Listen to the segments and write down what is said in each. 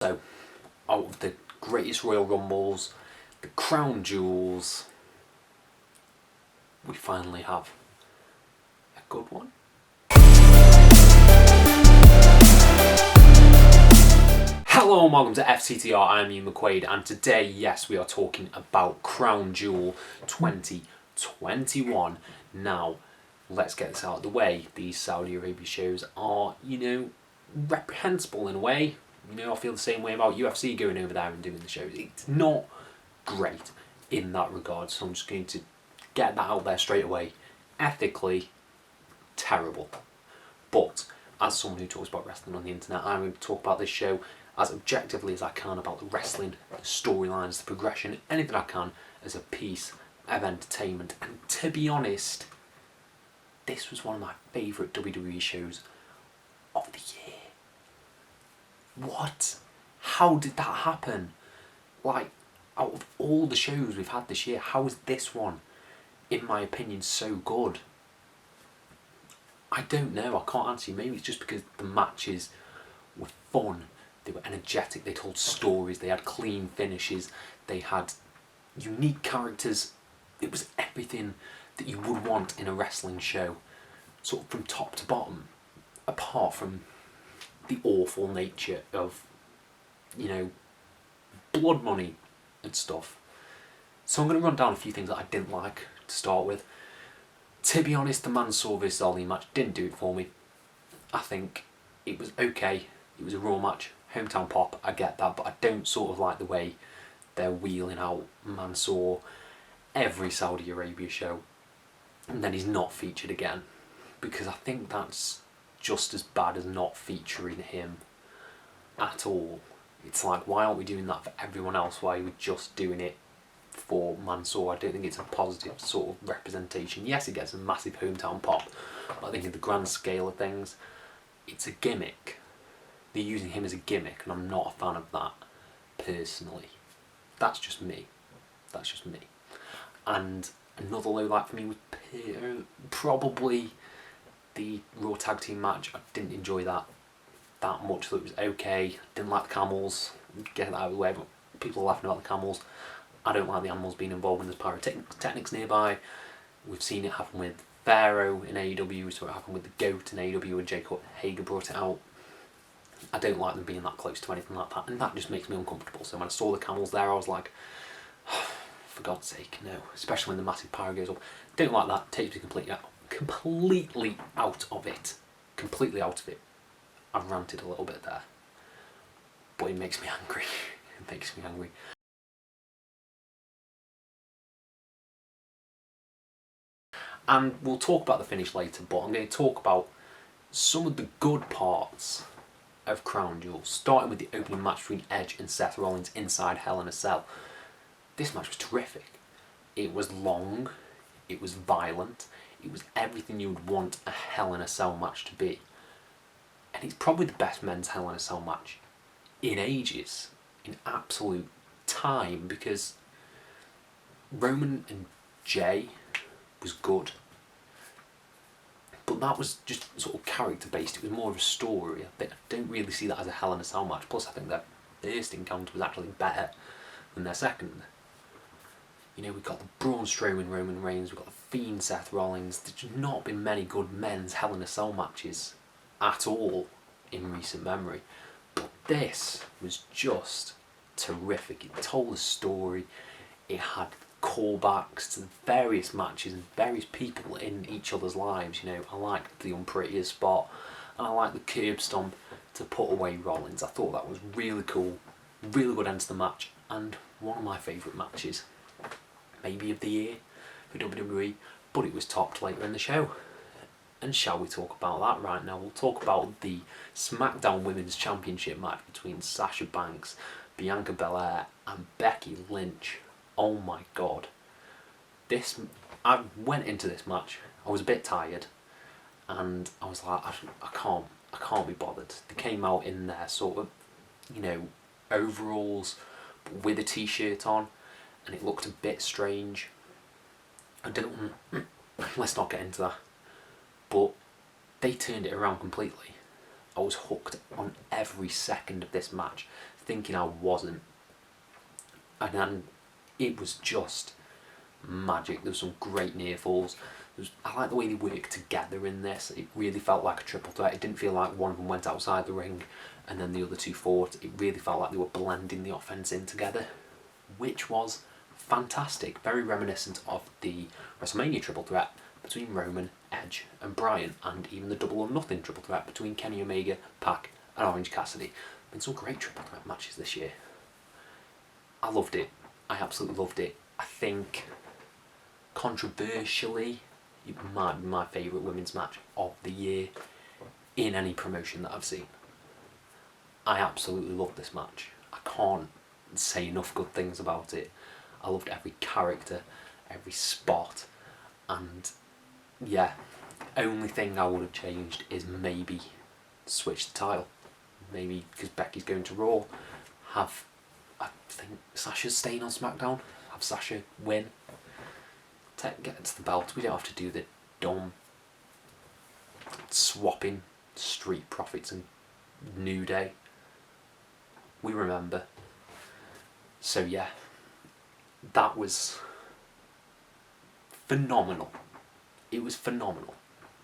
So, out of the greatest Royal Rumbles, the crown jewels, we finally have a good one. Hello and welcome to FCTR, I'm Ian McQuaid, and today, yes, we are talking about Crown Jewel 2021. Now, let's get this out of the way. These Saudi Arabia shows are, reprehensible in a way. I feel the same way about UFC going over there and doing the shows. It's not great in that regard, so I'm just going to get that out there straight away. Ethically, terrible. But as someone who talks about wrestling on the internet, I'm going to talk about this show as objectively as I can about the wrestling, the storylines, the progression, anything I can as a piece of entertainment. And to be honest, this was one of my favourite WWE shows of the year. What? How did that happen? Like, out of all the shows we've had this year, how is this one, in my opinion, so good? I don't know, I can't answer you. Maybe it's just because the matches were fun, they were energetic, they told stories, they had clean finishes, they had unique characters. It was everything that you would want in a wrestling show, sort of from top to bottom, apart from the awful nature of, blood money and stuff. So I'm going to run down a few things that I didn't like to start with. To be honest, the Mansoor vs Ali match didn't do it for me. I think it was okay. It was a Raw match, hometown pop, I get that, but I don't sort of like the way they're wheeling out Mansoor every Saudi Arabia show and then he's not featured again, because I think that's just as bad as not featuring him at all. It's like, why aren't we doing that for everyone else? Why are we just doing it for Mansoor? I don't think it's a positive sort of representation. Yes, it gets a massive hometown pop, but I think in the grand scale of things, it's a gimmick. They're using him as a gimmick, and I'm not a fan of that, personally. That's just me. And another low light for me was probably the Raw Tag Team match. I didn't enjoy that much, so it was okay. Didn't like the camels, get that out of the way, but people are laughing about the camels. I don't like the animals being involved when there's pyrotechnics nearby. We've seen it happen with Pharaoh in AEW, we saw it happen with the GOAT in AEW when Jacob Hager brought it out. I don't like them being that close to anything like that, and that just makes me uncomfortable. So when I saw the camels there, I was like, oh, for God's sake, no. Especially when the massive pyro goes up. Don't like that, takes me completely out of it. Completely out of it. I've ranted a little bit there, but it makes me angry. It makes me angry. And we'll talk about the finish later, but I'm going to talk about some of the good parts of Crown Jewel, starting with the opening match between Edge and Seth Rollins inside Hell in a Cell. This match was terrific. It was long, it was violent, it was everything you would want a Hell in a Cell match to be. And it's probably the best men's Hell in a Cell match in ages, in absolute time, because Roman and Jay was good, but that was just sort of character based. It was more of a story. I don't really see that as a Hell in a Cell match. Plus I think their first encounter was actually better than their second. We've got the Braun Strowman Roman Reigns, we've got the Fiend Seth Rollins. There's not been many good men's Hell in a Cell matches at all in recent memory, but this was just terrific. It told a story, it had callbacks to the various matches and various people in each other's lives. I liked the unprettiest spot, and I liked the curb stomp to put away Rollins. I thought that was really cool, really good end to the match, and one of my favourite matches, maybe of the year for WWE, but it was topped later in the show. And shall we talk about that right now? We'll talk about the SmackDown Women's Championship match between Sasha Banks, Bianca Belair and Becky Lynch. Oh my god. I went into this match, I was a bit tired, and I was like, I can't be bothered. They came out in their sort of, overalls, but with a t-shirt on, and it looked a bit strange. Let's not get into that. But they turned it around completely. I was hooked on every second of this match. thinking I wasn't. And then it was just magic. There was some great near falls. I like the way they worked together in this. It really felt like a triple threat. It didn't feel like one of them went outside the ring and then the other two fought. It really felt like they were blending the offense in together, which was fantastic. Very reminiscent of the WrestleMania triple threat between Roman, Edge and Bryan, and even the Double or Nothing triple threat between Kenny Omega, Pac and Orange Cassidy. Been some great triple threat matches this year. I loved it. I absolutely loved it. I think, controversially, it might be my favourite women's match of the year in any promotion that I've seen. I absolutely loved this match. I can't say enough good things about it. I loved every character, every spot, and yeah, only thing I would have changed is maybe switch the title. Maybe because Becky's going to Raw, have, I think Sasha's staying on SmackDown, have Sasha win, get to the belt. We don't have to do the dumb swapping Street Profits and New Day. We remember. So yeah, that was phenomenal. It was phenomenal.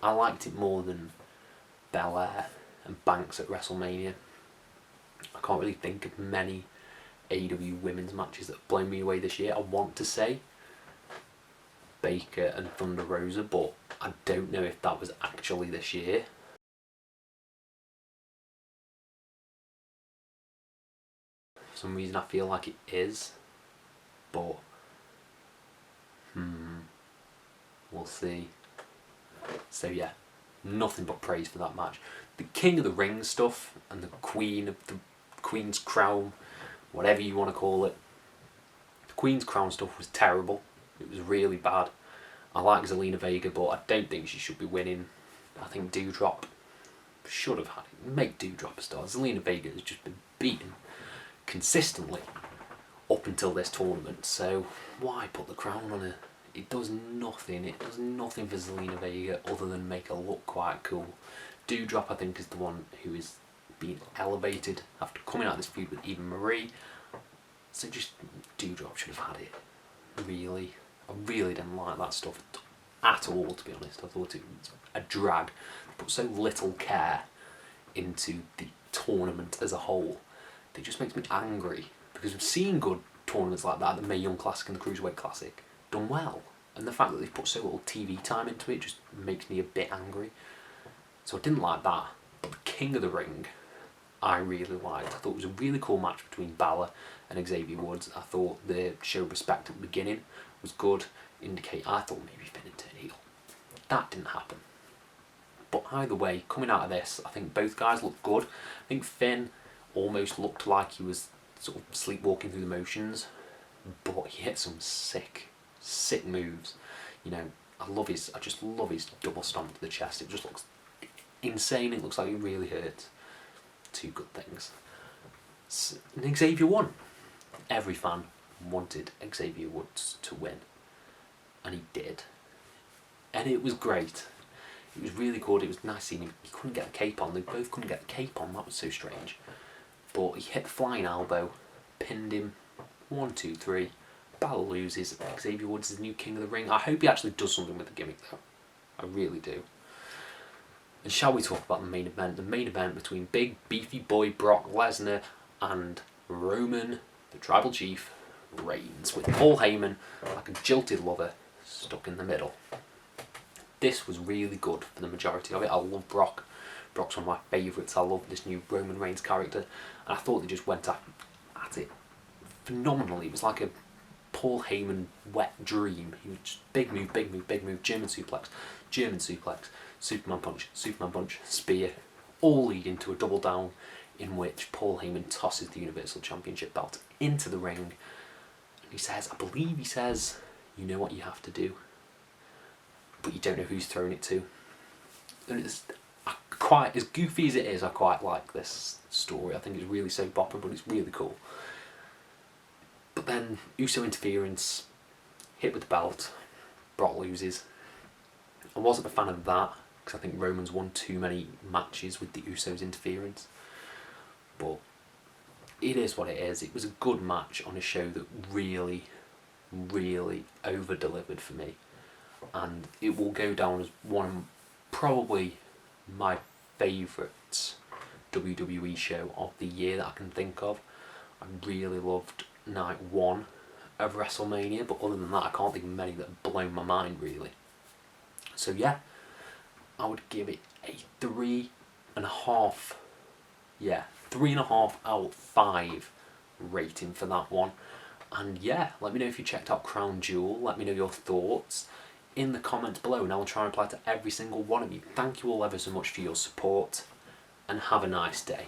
I liked it more than Belair and Banks at WrestleMania. I can't really think of many AEW women's matches that have blown me away this year. I want to say Baker and Thunder Rosa, but I don't know if that was actually this year. For some reason I feel like it is, but we'll see. So yeah, nothing but praise for that match. The King of the Ring stuff and the Queen's Crown, whatever you want to call it, the Queen's Crown stuff was terrible. It was really bad. I like Zelina Vega, but I don't think she should be winning. I think Doudrop should have had it. Make Doudrop a star. Zelina Vega has just been beaten consistently up until this tournament, so why put the crown on her? It does nothing. It does nothing for Zelina Vega other than make her look quite cool. Doudrop, I think, is the one who is being elevated after coming out of this feud with Eva Marie. So just Doudrop should have had it. Really. I really didn't like that stuff at all, to be honest. I thought it was a drag. They put so little care into the tournament as a whole. It just makes me angry, because we've seen good tournaments like that, the Mae Young Classic and the Cruiserweight Classic, done well. And the fact that they've put so little TV time into it just makes me a bit angry. So I didn't like that. But the King of the Ring, I really liked. I thought it was a really cool match between Balor and Xavier Woods. I thought the show respect at the beginning was good. I thought maybe Finn would turn heel. That didn't happen. But either way, coming out of this, I think both guys looked good. I think Finn almost looked like he was sort of sleepwalking through the motions, but he hit some sick moves. You know, I just love his double stomp to the chest. It just looks insane. It looks like it really hurts. Two good things. And Xavier won. Every fan wanted Xavier Woods to win, and he did. And it was great. It was really good. It was nice seeing him. He couldn't get a cape on. They both couldn't get a cape on. That was so strange. But he hit the flying elbow, pinned him. 1, 2, 3. Balor loses. Xavier Woods is the new King of the Ring. I hope he actually does something with the gimmick, though. I really do. And shall we talk about the main event? The main event between big, beefy boy Brock Lesnar and Roman, the Tribal Chief, Reigns, with Paul Heyman, like a jilted lover, stuck in the middle. This was really good for the majority of it. I love Brock. Brock's one of my favourites. I love this new Roman Reigns character. And I thought they just went at it phenomenally. It was like a Paul Heyman wet dream. He was just big move, German suplex, Superman punch, spear, all leading to a double down in which Paul Heyman tosses the Universal Championship belt into the ring. And he says, I believe he says, you know what you have to do, but you don't know who's throwing it to. And it's quite, as goofy as it is, I quite like this story. I think it's really soap opera, but it's really cool. But then Uso interference, hit with the belt, Brock loses. I wasn't a fan of that, because I think Roman's won too many matches with the Usos interference. But it is what it is. It was a good match on a show that really, really over-delivered for me. And it will go down as one of probably my favourite WWE show of the year that I can think of. I really loved night 1 of WrestleMania, but other than that I can't think of many that have blown my mind really. So yeah, I would give it a 3.5, 3.5 out of 5 rating for that one. And yeah, let me know if you checked out Crown Jewel, let me know your thoughts in the comments below, and I'll try and reply to every single one of you. Thank you all ever so much for your support, and have a nice day.